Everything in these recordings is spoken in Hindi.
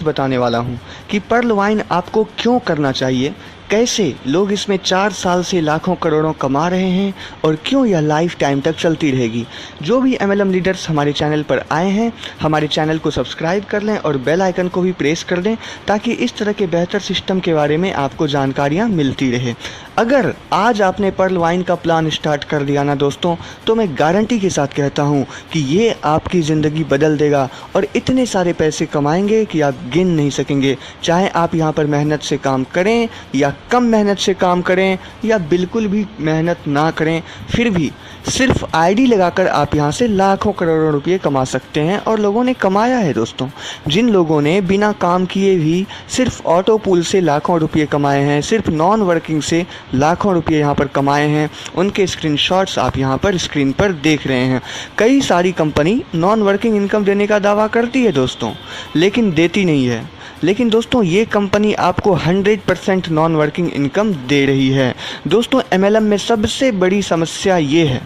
बताने वाला हूँ कि पर्ल वाइन आपको क्यों करना चाहिए, कैसे लोग इसमें 4 साल से लाखों करोड़ों कमा रहे हैं और क्यों यह लाइफ टाइम तक चलती रहेगी। जो भी MLM लीडर्स हमारे चैनल पर आए हैं, हमारे चैनल को सब्सक्राइब कर लें और बेल आइकन को भी प्रेस कर दें ताकि इस तरह के बेहतर सिस्टम के बारे में आपको जानकारियाँ मिलती रहे। अगर आज आपने पर्ल वाइन का प्लान स्टार्ट कर दिया ना दोस्तों, तो मैं गारंटी के साथ कहता हूँ कि ये आपकी ज़िंदगी बदल देगा और इतने सारे पैसे कमाएंगे कि आप गिन नहीं सकेंगे। चाहे आप यहाँ पर मेहनत से काम करें या कम मेहनत से काम करें या बिल्कुल भी मेहनत ना करें, फिर भी सिर्फ आईडी लगाकर आप यहाँ से लाखों करोड़ों रुपये कमा सकते हैं। और लोगों ने कमाया है दोस्तों। जिन लोगों ने बिना काम किए भी सिर्फ ऑटो पूल से लाखों रुपये कमाए हैं, सिर्फ नॉन वर्किंग से लाखों रुपये यहाँ पर कमाए हैं, उनके स्क्रीनशॉट्स आप यहाँ पर स्क्रीन पर देख रहे हैं। कई सारी कंपनी नॉन वर्किंग इनकम देने का दावा करती है दोस्तों, लेकिन देती नहीं है। लेकिन दोस्तों ये कंपनी आपको 100% नॉन वर्किंग इनकम दे रही है। दोस्तों MLM में सबसे बड़ी समस्या ये है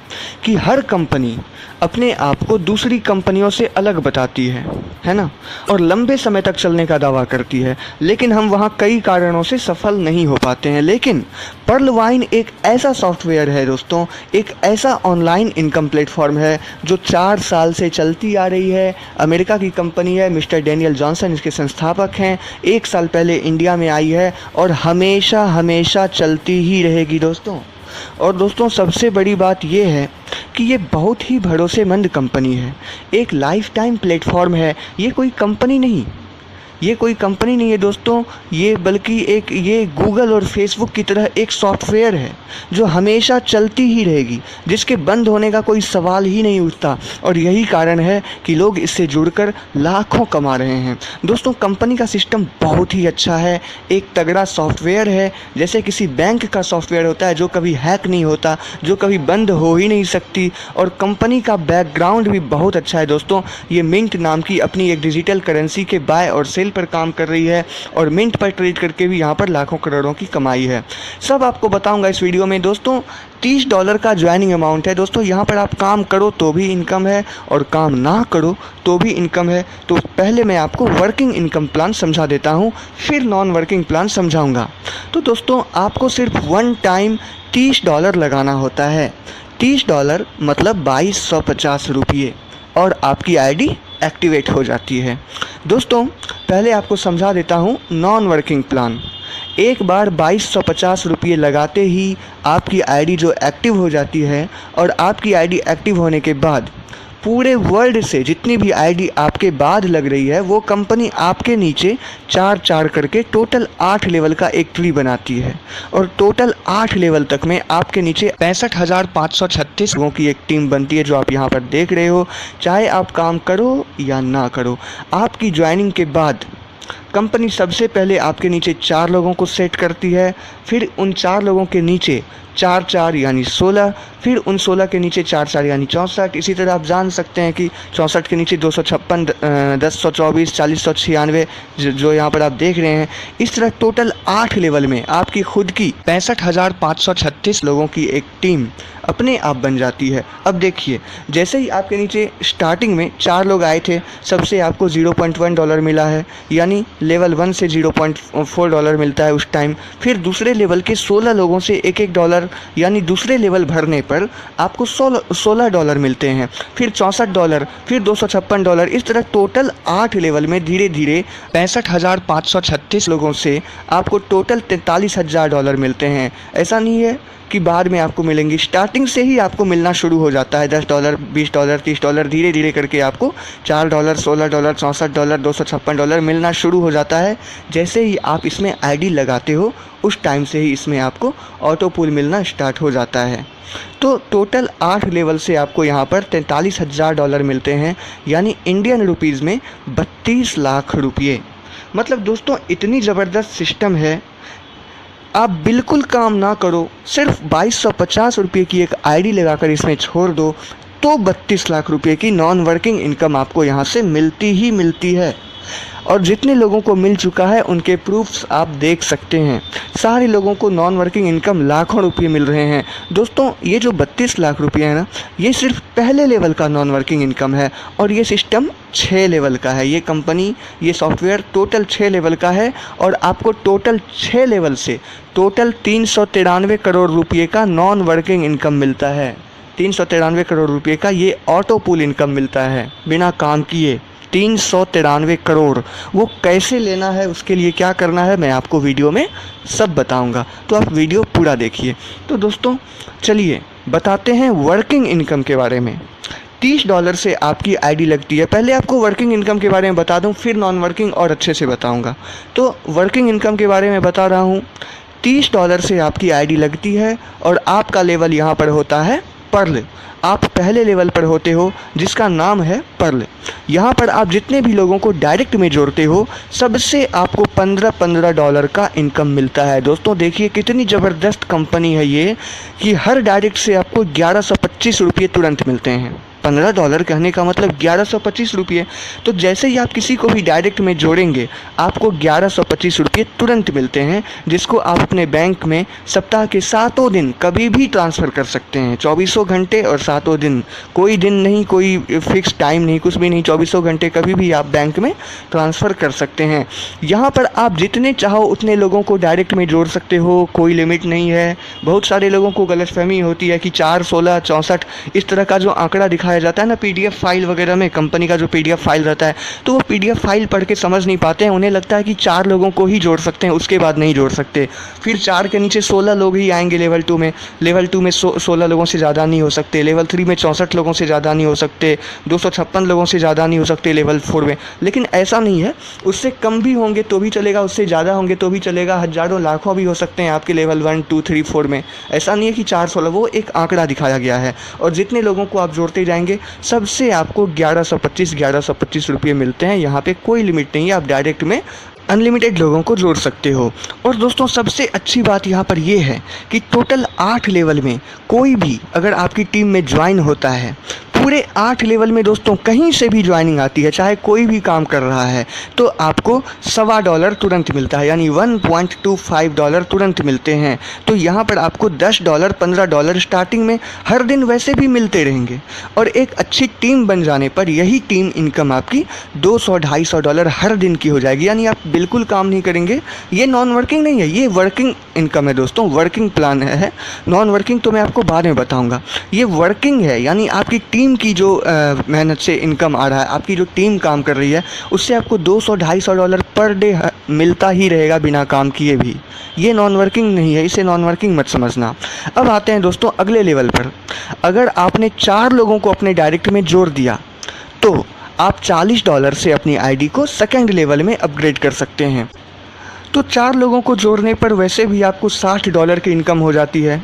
कि हर कंपनी अपने आप को दूसरी कंपनियों से अलग बताती है ना, और लंबे समय तक चलने का दावा करती है, लेकिन हम वहाँ कई कारणों से सफल नहीं हो पाते हैं। लेकिन पर्ल वाइन एक ऐसा सॉफ्टवेयर है दोस्तों, एक ऐसा ऑनलाइन इनकम प्लेटफॉर्म है जो 4 साल से चलती आ रही है। अमेरिका की कंपनी है, मिस्टर डेनियल जॉनसन इसके संस्थापक हैं। 1 साल पहले इंडिया में आई है और हमेशा हमेशा चलती ही रहेगी दोस्तों। और दोस्तों सबसे बड़ी बात यह है कि ये बहुत ही भरोसेमंद कंपनी है, एक लाइफ टाइम प्लेटफॉर्म है। ये कोई कंपनी नहीं है दोस्तों, ये बल्कि ये गूगल और फेसबुक की तरह एक सॉफ्टवेयर है जो हमेशा चलती ही रहेगी, जिसके बंद होने का कोई सवाल ही नहीं उठता। और यही कारण है कि लोग इससे जुड़कर लाखों कमा रहे हैं। दोस्तों कंपनी का सिस्टम बहुत ही अच्छा है, एक तगड़ा सॉफ्टवेयर है, जैसे किसी बैंक का सॉफ्टवेयर होता है जो कभी हैक नहीं होता, जो कभी बंद हो ही नहीं सकती। और कंपनी का बैकग्राउंड भी बहुत अच्छा है दोस्तों। ये मिंट नाम की अपनी एक डिजिटल करेंसी के बाय और सेल पर काम कर रही है और मिंट पर ट्रेड करके भी यहाँ पर लाखों करोड़ों की कमाई है। सब आपको बताऊंगा इस वीडियो में दोस्तों। $30 का ज्वाइनिंग अमाउंट है दोस्तों। यहाँ पर आप काम करो तो भी इनकम है और काम ना करो तो भी इनकम है। तो पहले मैं आपको वर्किंग इनकम प्लान समझा देता हूँ, फिर नॉन वर्किंग प्लान समझाऊंगा। तो दोस्तों आपको सिर्फ वन टाइम $30 लगाना होता है। $30 मतलब 2250 रुपये, और आपकी आईडी एक्टिवेट हो जाती है। दोस्तों पहले आपको समझा देता हूँ नॉन वर्किंग प्लान। एक बार 2250 रुपये लगाते ही आपकी आईडी जो एक्टिव हो जाती है, और आपकी आईडी एक्टिव होने के बाद पूरे वर्ल्ड से जितनी भी आईडी आपके बाद लग रही है, वो कंपनी आपके नीचे 4 करके टोटल 8 लेवल का एक ट्री बनाती है। और टोटल 8 लेवल तक में आपके नीचे 65,536 लोगों की एक टीम बनती है, जो आप यहाँ पर देख रहे हो। चाहे आप काम करो या ना करो, आपकी ज्वाइनिंग के बाद कंपनी सबसे पहले आपके नीचे 4 लोगों को सेट करती है, फिर उन 4 लोगों के नीचे 4 यानी 16, फिर उन 16 के नीचे 4 यानी 64। इसी तरह आप जान सकते हैं कि 64 के नीचे 256, 1024, 4096 जो यहाँ पर आप देख रहे हैं। इस तरह टोटल 8 लेवल में आपकी खुद की 65,536 लोगों की एक टीम अपने आप बन जाती है। अब देखिए, जैसे ही आपके नीचे स्टार्टिंग में 4 लोग आए थे, सबसे आपको $0.1 मिला है, यानी लेवल 1 से $0.4 मिलता है उस टाइम। फिर दूसरे लेवल के 16 लोगों से $1, यानी दूसरे लेवल भरने पर आपको $16 मिलते हैं। फिर $64, फिर $256। इस तरह टोटल 8 लेवल में धीरे धीरे 65,536 लोगों से आपको टोटल $43,000 मिलते हैं। ऐसा नहीं है कि बाद में आपको मिलेंगी, स्टार्टिंग से ही आपको मिलना शुरू हो जाता है। $10, $20, $30 धीरे धीरे करके आपको $4, $16, $64, $256 मिलना शुरू हो जाता है। जैसे ही आप इसमें आईडी लगाते हो, उस टाइम से ही इसमें आपको ऑटो पूल मिलना स्टार्ट हो जाता है। तो टोटल 8 लेवल से आपको यहाँ पर $43,000 मिलते हैं, यानी इंडियन रुपीज़ में 32 लाख रुपये। मतलब दोस्तों इतनी ज़बरदस्त सिस्टम है। आप बिल्कुल काम ना करो, सिर्फ 2250 रुपये की एक आईडी लगाकर इसमें छोड़ दो, तो 32 लाख रुपये की नॉन वर्किंग इनकम आपको यहाँ से मिलती ही मिलती है। और जितने लोगों को मिल चुका है उनके प्रूफ्स आप देख सकते हैं। सारे लोगों को नॉन वर्किंग इनकम लाखों रुपये मिल रहे हैं। दोस्तों ये जो 32 लाख रुपये है ना, ये सिर्फ पहले लेवल का नॉन वर्किंग इनकम है और ये सिस्टम 6 लेवल का है। ये कंपनी, ये सॉफ्टवेयर टोटल 6 लेवल का है और आपको टोटल 6 लेवल से टोटल 393 करोड़ रुपये का नॉन वर्किंग इनकम मिलता है। 393 करोड़ रुपये का ये ऑटो पूल इनकम मिलता है बिना काम किए। 393 करोड़, वो कैसे लेना है, उसके लिए क्या करना है, मैं आपको वीडियो में सब बताऊंगा, तो आप वीडियो पूरा देखिए। तो दोस्तों चलिए बताते हैं वर्किंग इनकम के बारे में। $30 से आपकी आईडी लगती है। पहले आपको वर्किंग इनकम के बारे में बता दूं, फिर नॉन वर्किंग और अच्छे से बताऊंगा। तो वर्किंग इनकम के बारे में बता रहा हूं। $30 से आपकी आईडी लगती है और आपका लेवल यहाँ पर होता है पर्ल। आप पहले लेवल पर होते हो जिसका नाम है पर्ल। यहाँ पर आप जितने भी लोगों को डायरेक्ट में जोड़ते हो सबसे आपको $15 का इनकम मिलता है। दोस्तों देखिए कितनी ज़बरदस्त कंपनी है ये कि हर डायरेक्ट से आपको 1125 रुपये तुरंत मिलते हैं। $15 कहने का मतलब 1125 रुपये। तो जैसे ही आप किसी को भी डायरेक्ट में जोड़ेंगे आपको 1125 रुपये तुरंत मिलते हैं, जिसको आप अपने बैंक में सप्ताह के 7 दिन कभी भी ट्रांसफ़र कर सकते हैं। 24 घंटे और 7 दिन, कोई दिन नहीं, कोई फिक्स टाइम नहीं, कुछ भी नहीं। 24 घंटे कभी भी आप बैंक में ट्रांसफ़र कर सकते हैं। यहाँ पर आप जितने चाहो उतने लोगों को डायरेक्ट में जोड़ सकते हो, कोई लिमिट नहीं है। बहुत सारे लोगों को गलतफहमी होती है कि 4, 16, 64 इस तरह का जो आंकड़ा दिखाया जाता है ना पीडीएफ फाइल वगैरह में, कंपनी का जो पीडीएफ फाइल रहता है, तो वो पीडीएफ फाइल पढ़ के समझ नहीं पाते हैं। उन्हें लगता है कि 4 लोगों को ही जोड़ सकते हैं, उसके बाद नहीं जोड़ सकते। फिर 4 के नीचे 16 लोग ही आएंगे लेवल 2 में। लेवल 2 में 16 लोगों से ज़्यादा नहीं हो सकते। लेवल 3 में 64 लोगों से ज़्यादा नहीं हो सकते। 256 लोगों से ज़्यादा नहीं हो सकते लेवल 4 में। लेकिन ऐसा नहीं है, उससे कम भी होंगे तो भी चलेगा, उससे ज़्यादा होंगे तो भी चलेगा। हज़ारों लाखों भी हो सकते हैं आपके लेवल 1, 2, 3, 4 में। ऐसा नहीं है कि 4, 16, वो एक आंकड़ा दिखाया गया है। और जितने लोगों को आप जोड़ते जाएंगे सबसे आपको 1125 रुपये मिलते हैं। यहाँ पे कोई लिमिट नहीं है, आप डायरेक्ट में अनलिमिटेड लोगों को जोड़ सकते हो। और दोस्तों सबसे अच्छी बात यहाँ पर ये है कि टोटल 8 लेवल में कोई भी अगर आपकी टीम में ज्वाइन होता है, पूरे 8 लेवल में दोस्तों कहीं से भी ज्वाइनिंग आती है, चाहे कोई भी काम कर रहा है, तो आपको $1.25 तुरंत मिलता है, यानी $1.25 तुरंत मिलते हैं। तो यहाँ पर आपको $10, $15 स्टार्टिंग में हर दिन वैसे भी मिलते रहेंगे। और एक अच्छी टीम बन जाने पर यही टीम इनकम आपकी $200-250 हर दिन की हो जाएगी, यानी आप बिल्कुल काम नहीं करेंगे। ये नॉन वर्किंग नहीं है, ये वर्किंग इनकम है दोस्तों, वर्किंग प्लान है। नॉन वर्किंग तो मैं आपको बाद में बताऊँगा। ये वर्किंग है, यानी आपकी टीम की जो मेहनत से इनकम आ रहा है, आपकी जो टीम काम कर रही है, उससे आपको $200-250 पर डे मिलता ही रहेगा बिना काम किए भी। ये नॉन वर्किंग नहीं है, इसे नॉन वर्किंग मत समझना। अब आते हैं दोस्तों अगले लेवल पर। अगर आपने 4 लोगों को अपने डायरेक्ट में जोड़ दिया तो आप $40 से अपनी आईडी को सेकंड लेवल में अपग्रेड कर सकते हैं। तो 4 लोगों को जोड़ने पर वैसे भी आपको $60 की इनकम हो जाती है,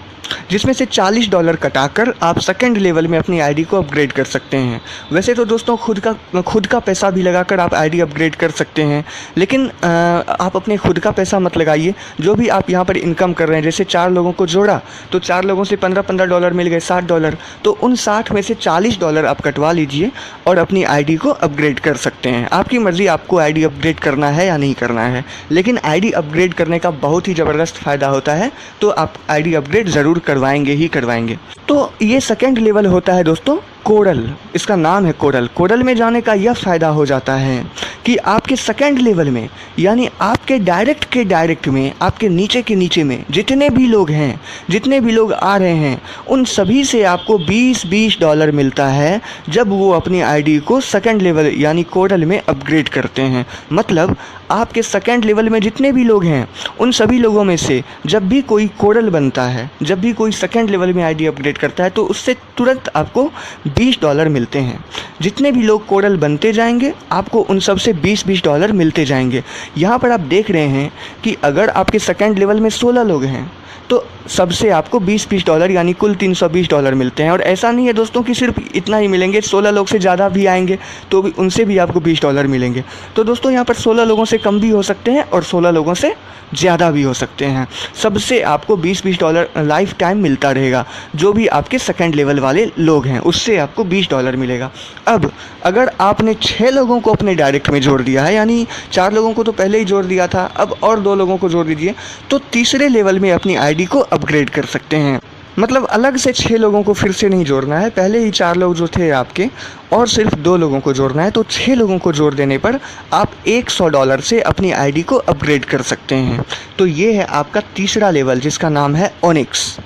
जिसमें से $40 कटाकर आप सेकंड लेवल में अपनी आईडी को अपग्रेड कर सकते हैं। वैसे तो दोस्तों खुद का पैसा भी लगाकर आप आईडी अपग्रेड कर सकते हैं, लेकिन आप अपने खुद का पैसा मत लगाइए। जो भी आप यहाँ पर इनकम कर रहे हैं, जैसे 4 लोगों को जोड़ा तो 4 लोगों से $15-15 मिल गए, $60। तो उन 60 में से $40 आप कटवा लीजिए और अपनी आईडी को अपग्रेड कर सकते हैं। आपकी मर्ज़ी, आपको आईडी अपग्रेड करना है या नहीं करना है, लेकिन आईडी अपग्रेड करने का बहुत ही ज़बरदस्त फ़ायदा होता है। तो आप आईडी अपग्रेड ज़रूर करवाएंगे ही करवाएंगे। तो ये सेकंड लेवल होता है दोस्तों कोरल, इसका नाम है कोरल। कोरल में जाने का यह फ़ायदा हो जाता है कि आपके सेकंड लेवल में, यानी आपके डायरेक्ट में, आपके नीचे के नीचे में जितने भी लोग हैं, जितने भी लोग आ रहे हैं, उन सभी से आपको $20 मिलता है जब वो अपनी आईडी को सेकंड लेवल यानी कोरल में अपग्रेड करते हैं। मतलब आपके सेकंड लेवल में जितने भी लोग हैं, उन सभी लोगों में से जब भी कोई कोरल बनता है, जब भी कोई सेकंड लेवल में आईडी अपग्रेड करता है, तो उससे तुरंत आपको $20 मिलते हैं। जितने भी लोग कोरल बनते जाएंगे आपको उन सब से $20 मिलते जाएंगे। यहाँ पर आप देख रहे हैं कि अगर आपके सेकंड लेवल में 16 लोग हैं, तो सबसे आपको 20-20 डॉलर यानी कुल $320 मिलते हैं। और ऐसा नहीं है दोस्तों कि सिर्फ इतना ही मिलेंगे, 16 लोग से ज़्यादा भी आएंगे तो भी उनसे भी आपको $20 मिलेंगे। तो दोस्तों यहाँ पर 16 लोगों से कम भी हो सकते हैं और 16 लोगों से ज़्यादा भी हो सकते हैं। सबसे आपको $20 लाइफ टाइम मिलता रहेगा। जो भी आपके सेकंड लेवल वाले लोग हैं उससे आपको $20 मिलेगा। अब अगर आपने 6 लोगों को अपने डायरेक्ट में जोड़ दिया है, यानी 4 लोगों को तो पहले ही जोड़ दिया था, अब और 2 लोगों को जोड़ दीजिए, तो तीसरे लेवल में अपनी आईडी को अपग्रेड कर सकते हैं। मतलब अलग से 6 लोगों को फिर से नहीं जोड़ना है, पहले ही 4 लोग जो थे आपके और सिर्फ 2 लोगों को जोड़ना है। तो 6 लोगों को जोड़ देने पर आप $100 से अपनी आईडी को अपग्रेड कर सकते हैं। तो ये है आपका तीसरा लेवल जिसका नाम है ओनिक्स।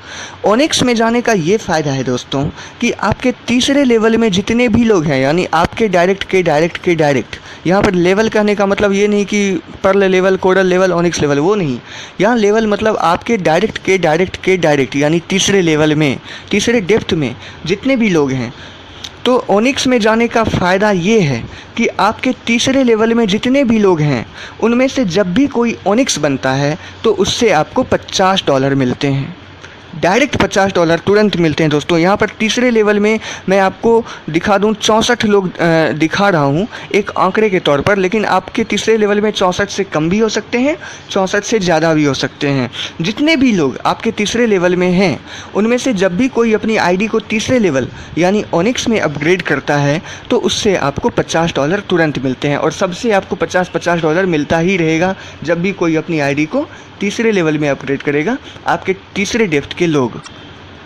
ओनिक्स में जाने का ये फ़ायदा है दोस्तों कि आपके तीसरे लेवल में जितने भी लोग हैं, यानी आपके डायरेक्ट, यहाँ पर लेवल कहने का मतलब ये नहीं कि pearl level, coral level, onyx level, वो नहीं। यहाँ लेवल मतलब आपके डायरेक्ट यानी तीसरे लेवल में, तीसरे डेप्थ में जितने भी लोग हैं। तो ओनिक्स में जाने का फ़ायदा ये है कि आपके तीसरे लेवल में जितने भी लोग हैं उनमें से जब भी कोई ओनिक्स बनता है तो उससे आपको $50 मिलते हैं। डायरेक्ट $50 तुरंत मिलते हैं दोस्तों। यहाँ पर तीसरे लेवल में मैं आपको दिखा दूँ 64 लोग दिखा रहा हूँ एक आंकड़े के तौर पर, लेकिन आपके तीसरे लेवल में 64 से कम भी हो सकते हैं, 64 से ज़्यादा भी हो सकते हैं। जितने भी लोग आपके तीसरे लेवल में हैं उनमें से जब भी कोई अपनी आईडी को तीसरे लेवल यानी ओनिक्स में अपग्रेड करता है तो उससे आपको $50 तुरंत मिलते हैं। और सबसे आपको $50 मिलता ही रहेगा जब भी कोई अपनी आईडी को तीसरे लेवल में अपग्रेड करेगा, आपके तीसरे डेप्थ के लोग।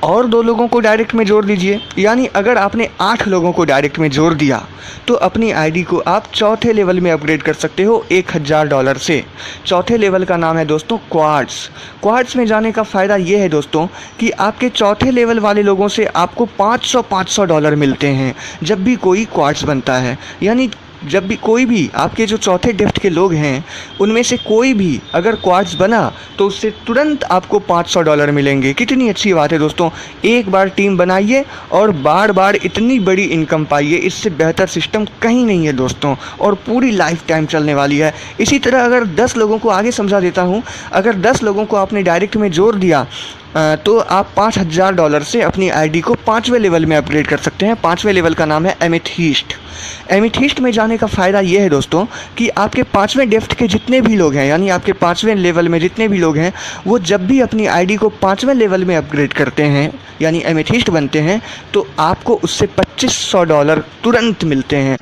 और 2 लोगों को डायरेक्ट में जोड़ दीजिए, यानी अगर आपने 8 लोगों को डायरेक्ट में जोड़ दिया तो अपनी आईडी को आप चौथे लेवल में अपग्रेड कर सकते हो $1000 से। चौथे लेवल का नाम है दोस्तों क्वार्ट्स। क्वार्ट्स में जाने का फ़ायदा ये है दोस्तों कि आपके चौथे लेवल वाले लोगों से आपको $500 मिलते हैं जब भी कोई क्वार्ट्स बनता है। यानी जब भी कोई भी आपके जो चौथे डेप्थ के लोग हैं उनमें से कोई भी अगर क्वार्ट्स बना तो उससे तुरंत आपको $500 मिलेंगे। कितनी अच्छी बात है दोस्तों। एक बार टीम बनाइए और बार बार इतनी बड़ी इनकम पाइए, इससे बेहतर सिस्टम कहीं नहीं है दोस्तों, और पूरी लाइफ टाइम चलने वाली है। इसी तरह अगर 10 लोगों को आगे समझा देता हूँ, अगर 10 लोगों को आपने डायरेक्ट में जोड़ दिया तो आप $5000 से अपनी आईडी को 5वें लेवल में अपग्रेड कर सकते हैं। 5वें लेवल का नाम है एमेथिस्ट। एमेथिस्ट में जाने का फ़ायदा ये है दोस्तों कि आपके 5वें डेप्थ के जितने भी लोग हैं, यानी आपके 5वें लेवल में जितने भी लोग हैं, वो जब भी अपनी आईडी को 5वें लेवल में अपग्रेड करते हैं यानी एमेथिस्ट बनते हैं तो आपको उससे $2500 तुरंत मिलते हैं।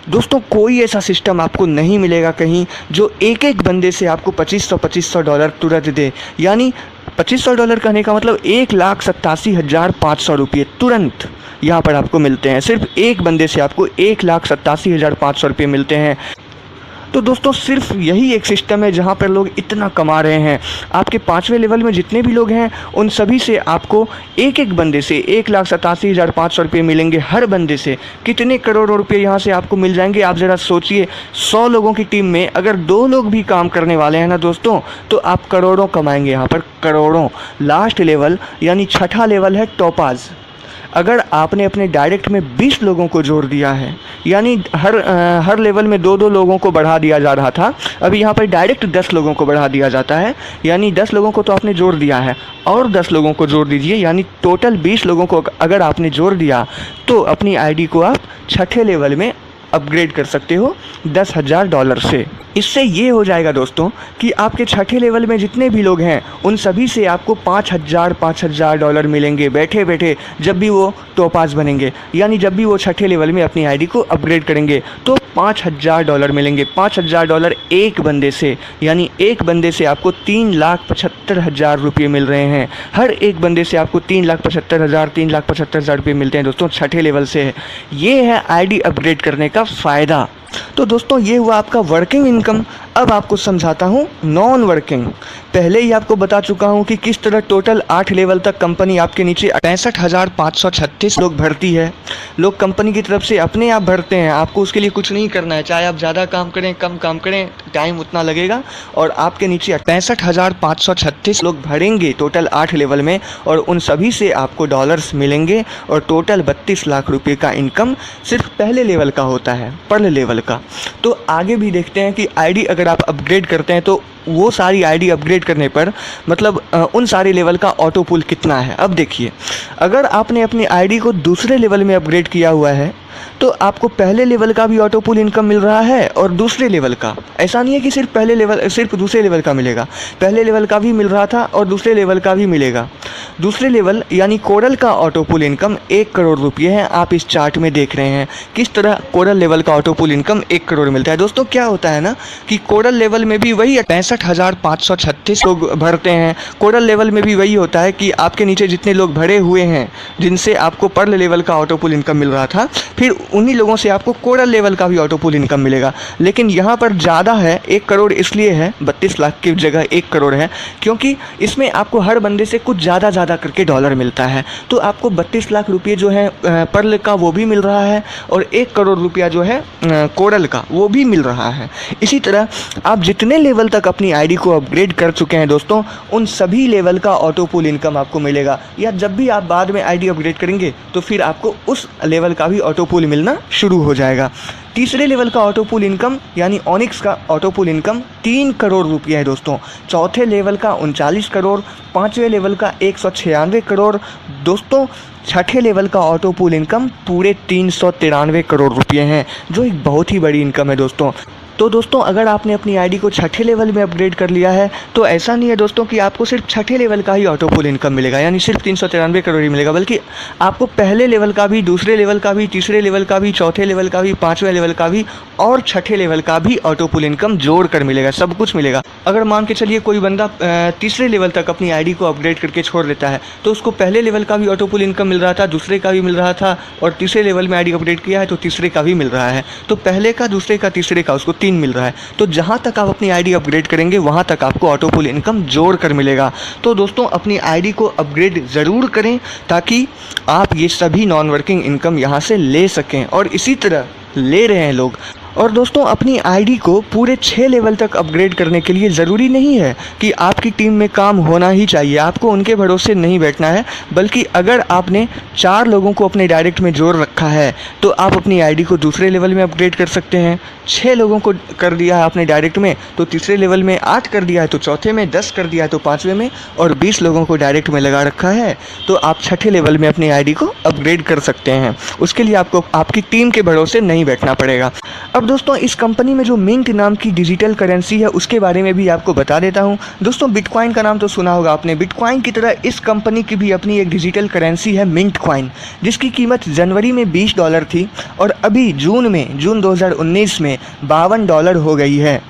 दोस्तों कोई ऐसा सिस्टम आपको नहीं मिलेगा कहीं जो एक एक बंदे से आपको $2500 तुरंत दे। यानी $2500 कहने का मतलब 1,87,500 रुपये तुरंत यहाँ पर आपको मिलते हैं। सिर्फ एक बंदे से आपको 1,87,500 रुपये मिलते हैं। तो दोस्तों सिर्फ यही एक सिस्टम है जहाँ पर लोग इतना कमा रहे हैं। आपके 5वें लेवल में जितने भी लोग हैं उन सभी से आपको एक एक बंदे से 1,87,500 रुपये मिलेंगे। हर बंदे से कितने करोड़ों रुपये यहाँ से आपको मिल जाएंगे आप ज़रा सोचिए। 100 लोगों की टीम में अगर 2 लोग भी काम करने वाले हैं ना दोस्तों तो आप करोड़ों कमाएंगे यहाँ पर, करोड़ों। लास्ट लेवल यानी छठा लेवल है टोपाज। अगर आपने अपने डायरेक्ट में 20 लोगों को जोड़ दिया है, यानी हर लेवल में 2-2 लोगों को बढ़ा दिया जा रहा था, अभी यहाँ पर डायरेक्ट 10 लोगों को बढ़ा दिया जाता है। यानी 10 लोगों को तो आपने जोड़ दिया है और 10 लोगों को जोड़ दीजिए, यानी टोटल 20 लोगों को अगर आपने जोड़ दिया तो अपनी आईडी को आप छठे लेवल में अपग्रेड कर सकते हो $10,000 से। इससे ये हो जाएगा दोस्तों कि आपके छठे लेवल में जितने भी लोग हैं उन सभी से आपको $5,000 मिलेंगे बैठे बैठे जब भी वो टोपाज बनेंगे। यानी जब भी वो छठे लेवल में अपनी आईडी को अपग्रेड करेंगे तो $5,000 मिलेंगे। $5,000 एक बंदे से, यानी एक बंदे से आपको 3,75,000 रुपये मिल रहे हैं। हर एक बंदे से आपको 3,75,000 रुपये मिलते हैं दोस्तों छठे लेवल से। ये है आईडी अपग्रेड करने का फ़ायदा। तो दोस्तों ये हुआ आपका वर्किंग इनकम। अब आपको समझाता हूँ नॉन वर्किंग। पहले ही आपको बता चुका हूँ कि किस तरह टोटल 8 लेवल तक कंपनी आपके नीचे 65,536 लोग भरती है। लोग कंपनी की तरफ से अपने आप भरते हैं, आपको उसके लिए कुछ नहीं करना है। चाहे आप ज़्यादा काम करें कम काम करें, टाइम उतना लगेगा और आपके नीचे 65,536 लोग भरेंगे टोटल 8 लेवल में, और उन सभी से आपको डॉलर्स मिलेंगे। और टोटल 32 लाख रुपये का इनकम सिर्फ पहले लेवल का होता है, पर्ल लेवल लेवल का। तो आगे भी देखते हैं कि आईडी अगर आप अपग्रेड करते हैं तो वो सारी आईडी अपग्रेड करने पर मतलब उन सारे लेवल का ऑटो पुल कितना है। अब देखिए, अगर आपने अपनी आईडी को दूसरे लेवल में अपग्रेड किया हुआ है तो आपको पहले लेवल का भी ऑटो पुल इनकम मिल रहा है और दूसरे लेवल का। ऐसा नहीं है कि सिर्फ दूसरे लेवल का मिलेगा, पहले लेवल का भी मिल रहा था और दूसरे लेवल का भी मिलेगा। दूसरे लेवल यानी कोरल का ऑटो पुल इनकम 1 करोड़ रुपये है। आप इस चार्ट में देख रहे हैं किस तरह कोरल लेवल का ऑटो पुल इनकम 1 करोड़ मिलता है। दोस्तों क्या होता है ना कि कोरल लेवल में भी वही 65,536 लोग भरते हैं। कोरल लेवल में भी वही होता है कि आपके नीचे जितने लोग भरे हुए हैं जिनसे आपको पर्ल लेवल का ऑटो पुल इनकम मिल रहा था, फिर उन्हीं लोगों से आपको कोरल लेवल का भी ऑटो पुल इनकम मिलेगा। लेकिन यहाँ पर ज़्यादा है, 1 करोड़ इसलिए है, 32 लाख की जगह 1 करोड़ है, क्योंकि इसमें आपको हर बंदे से कुछ ज़्यादा करके डॉलर मिलता है। तो आपको 32 लाख रुपये जो है पर्ल का वो भी मिल रहा है और 1 करोड़ रुपया जो है कोरल का वो भी मिल रहा है। इसी तरह आप जितने लेवल तक अपनी आईडी को अपग्रेड कर चुके हैं दोस्तों, उन सभी लेवल का ऑटो पुल इनकम आपको मिलेगा। या जब भी आप बाद में आईडी अपग्रेड करेंगे तो फिर आपको उस लेवल का भी ऑटो पुल मिलना शुरू हो जाएगा। तीसरे लेवल का ऑटो पुल इनकम यानी ऑनिक्स का ऑटो पुल इनकम 3 करोड़ रुपये है दोस्तों। चौथे लेवल का 39 करोड़, पाँचवें लेवल का 196 करोड़ दोस्तों। छठे लेवल का ऑटो पुल इनकम पूरे 393 करोड़ रुपये हैं, जो एक बहुत ही बड़ी इनकम है दोस्तों। तो दोस्तों अगर आपने अपनी आईडी को छठे लेवल में अपग्रेड कर लिया है तो ऐसा नहीं है दोस्तों कि आपको सिर्फ छठे लेवल का ही ऑटो पुल इनकम मिलेगा, यानी सिर्फ 393 करोड़ ही मिलेगा, बल्कि आपको पहले लेवल का भी, दूसरे लेवल का भी, तीसरे लेवल का भी, चौथे लेवल का भी, पाँचवें लेवल का भी और छठे लेवल का भी ऑटो पुल इनकम जोड़ कर मिलेगा, सब कुछ मिलेगा। अगर मान के चलिए कोई बंदा तीसरे लेवल तक अपनी आईडी को अपग्रेड करके छोड़ देता है तो उसको पहले लेवल का भी ऑटो पुल इनकम मिल रहा था, दूसरे का भी मिल रहा था और तीसरे लेवल में आईडी अपग्रेड किया है तो तीसरे का भी मिल रहा है। तो पहले का, दूसरे का, तीसरे का उसको 3 मिल रहा है। तो जहाँ तक आप अपनी आईडी अपग्रेड करेंगे वहाँ तक आपको ऑटो पुल इनकम जोड़ कर मिलेगा। तो दोस्तों अपनी आईडी को अपग्रेड ज़रूर करें ताकि आप ये सभी नॉन वर्किंग इनकम यहाँ से ले सकें, और इसी तरह ले रहे हैं लोग। और दोस्तों अपनी आईडी को पूरे 6 लेवल तक अपग्रेड करने के लिए ज़रूरी नहीं है कि आपकी टीम में काम होना ही चाहिए, आपको उनके भरोसे नहीं बैठना है, बल्कि अगर आपने 4 लोगों को अपने डायरेक्ट में जोड़ रखा है तो आप अपनी आईडी को दूसरे लेवल में अपग्रेड कर सकते हैं। 6 लोगों को कर दिया है आपने डायरेक्ट में तो तीसरे लेवल में, 8 कर दिया है तो चौथे में, 10 कर दिया है तो पाँचवें में, और 20 लोगों को डायरेक्ट में लगा रखा है तो आप छठे लेवल में अपनी आईडी को अपग्रेड कर सकते हैं। उसके लिए आपको आपकी टीम के भरोसे नहीं बैठना पड़ेगा। अब दोस्तों इस कंपनी में जो मिंट नाम की डिजिटल करेंसी है उसके बारे में भी आपको बता देता हूं। दोस्तों बिटकॉइन का नाम तो सुना होगा आपने। बिटकॉइन की तरह इस कंपनी की भी अपनी एक डिजिटल करेंसी है मिंट कॉइन, जिसकी कीमत जनवरी में $20 थी और अभी जून 2019 में $52 हो गई है।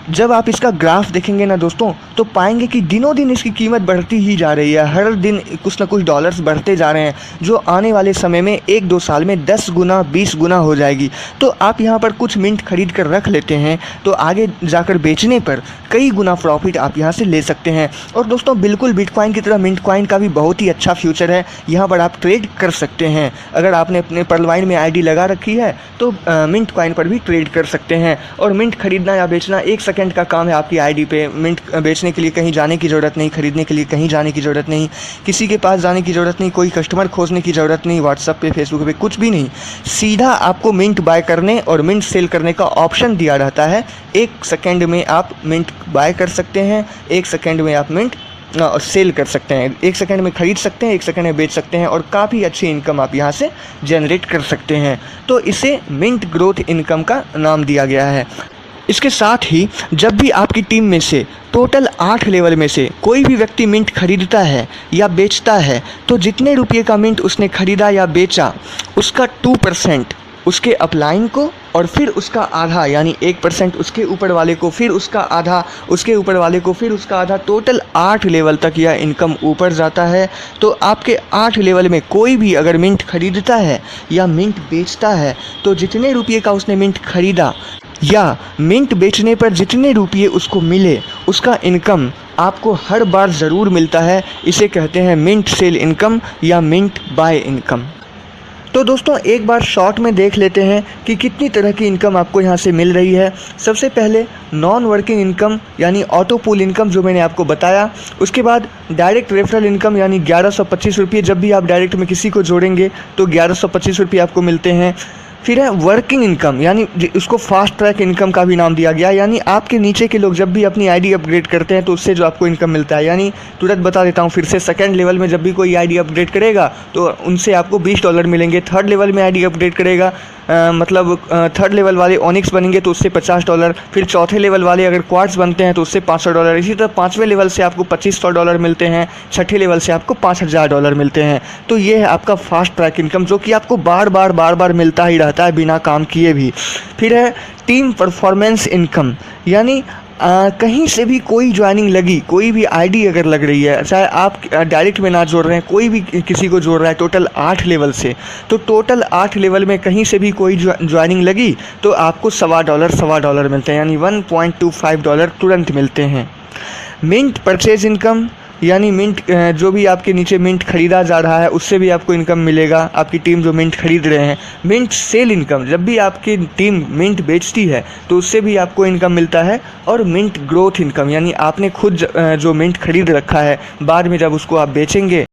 जब आप इसका ग्राफ देखेंगे ना दोस्तों तो पाएंगे कि दिनों दिन इसकी कीमत बढ़ती ही जा रही है, हर दिन कुछ ना कुछ डॉलर्स बढ़ते जा रहे हैं, जो आने वाले समय में 1-2 साल में 10 गुना 20 गुना हो जाएगी। तो आप यहाँ पर कुछ मिंट खरीद कर रख लेते हैं तो आगे जाकर बेचने पर कई गुना प्रॉफिट आप यहाँ से ले सकते हैं। और दोस्तों बिल्कुल बिटकॉइन की तरह मिंट कॉइन का भी बहुत ही अच्छा फ्यूचर है, यहाँ पर आप ट्रेड कर सकते हैं। अगर आपने अपने पर्लवाइन में आईडी लगा रखी है तो मिंट कॉइन पर भी ट्रेड कर सकते हैं। और मिंट खरीदना या बेचना 1 सेकंड का काम है आपकी आईडी पे। मिंट बेचने के लिए कहीं जाने की ज़रूरत नहीं, खरीदने के लिए कहीं जाने की ज़रूरत नहीं, किसी के पास जाने की ज़रूरत नहीं, कोई कस्टमर खोजने की ज़रूरत नहीं, व्हाट्सएप पे, फेसबुक पे कुछ भी नहीं। सीधा आपको मिंट बाय करने और मिंट सेल करने का ऑप्शन दिया रहता है। 1 सेकंड में आप मिंट बाय कर सकते हैं, 1 सेकंड में आप मिंट सेल कर सकते हैं, 1 सेकंड में खरीद सकते हैं, 1 सेकंड में बेच सकते हैं और काफ़ी अच्छी इनकम आप यहाँ से जनरेट कर सकते हैं। तो इसे मिंट ग्रोथ इनकम का नाम दिया गया है। इसके साथ ही जब भी आपकी टीम में से टोटल 8 लेवल में से कोई भी व्यक्ति मिंट खरीदता है या बेचता है तो जितने रुपये का मिंट उसने खरीदा या बेचा उसका 2% उसके अपलाइन को और फिर उसका आधा यानी 1% उसके ऊपर वाले को, फिर उसका आधा उसके ऊपर वाले को, फिर उसका आधा, टोटल 8 लेवल तक यह इनकम ऊपर जाता है। तो आपके 8 लेवल में कोई भी अगर मिंट खरीदता है या मिंट बेचता है तो जितने रुपये का उसने मिंट खरीदा या मिंट बेचने पर जितने रुपये उसको मिले उसका इनकम आपको हर बार ज़रूर मिलता है। इसे कहते हैं मिंट सेल इनकम या मिंट बाय इनकम। तो दोस्तों एक बार शॉर्ट में देख लेते हैं कि कितनी तरह की इनकम आपको यहाँ से मिल रही है। सबसे पहले नॉन वर्किंग इनकम यानी ऑटो पुल इनकम जो मैंने आपको बताया। उसके बाद डायरेक्ट रेफरल इनकम यानी 1125 रुपये, जब भी आप डायरेक्ट में किसी को जोड़ेंगे तो 1125 रुपये आपको मिलते हैं। फिर है वर्किंग इनकम, यानी उसको फास्ट ट्रैक इनकम का भी नाम दिया गया। यानी आपके नीचे के लोग जब भी अपनी आईडी अपग्रेड करते हैं तो उससे जो आपको इनकम मिलता है, यानी तुरंत बता देता हूँ फिर से, सेकंड लेवल में जब भी कोई आईडी अपग्रेड करेगा तो उनसे आपको $20 मिलेंगे। थर्ड लेवल में आईडी अपग्रेड करेगा मतलब थर्ड लेवल वाले ऑनिक्स बनेंगे तो उससे $50। फिर चौथे लेवल वाले अगर क्वार्ट्स बनते हैं तो उससे $500। इसी तरह पाँचवें लेवल से आपको $2500 मिलते हैं, छठे लेवल से आपको $5000 मिलते हैं। तो ये है आपका फास्ट ट्रैक इनकम, जो कि आपको बार बार मिलता ही रहता है बिना काम किए भी। फिर है टीम परफॉर्मेंस इनकम, यानी कहीं से भी कोई ज्वाइनिंग लगी, कोई भी आईडी अगर लग रही है, चाहे आप डायरेक्ट में ना जोड़ रहे हैं, कोई भी किसी को जोड़ रहा है टोटल 8 लेवल से, तो टोटल 8 लेवल में कहीं से भी कोई ज्वाइनिंग लगी तो आपको $1.25 मिलते हैं, यानी $1.25 तुरंत मिलते हैं। मिंट परचेज इनकम, यानी मिंट जो भी आपके नीचे मिंट खरीदा जा रहा है उससे भी आपको इनकम मिलेगा, आपकी टीम जो मिंट खरीद रहे हैं। मिंट सेल इनकम, जब भी आपकी टीम मिंट बेचती है तो उससे भी आपको इनकम मिलता है। और मिंट ग्रोथ इनकम, यानी आपने खुद जो मिंट खरीद रखा है बाद में जब उसको आप बेचेंगे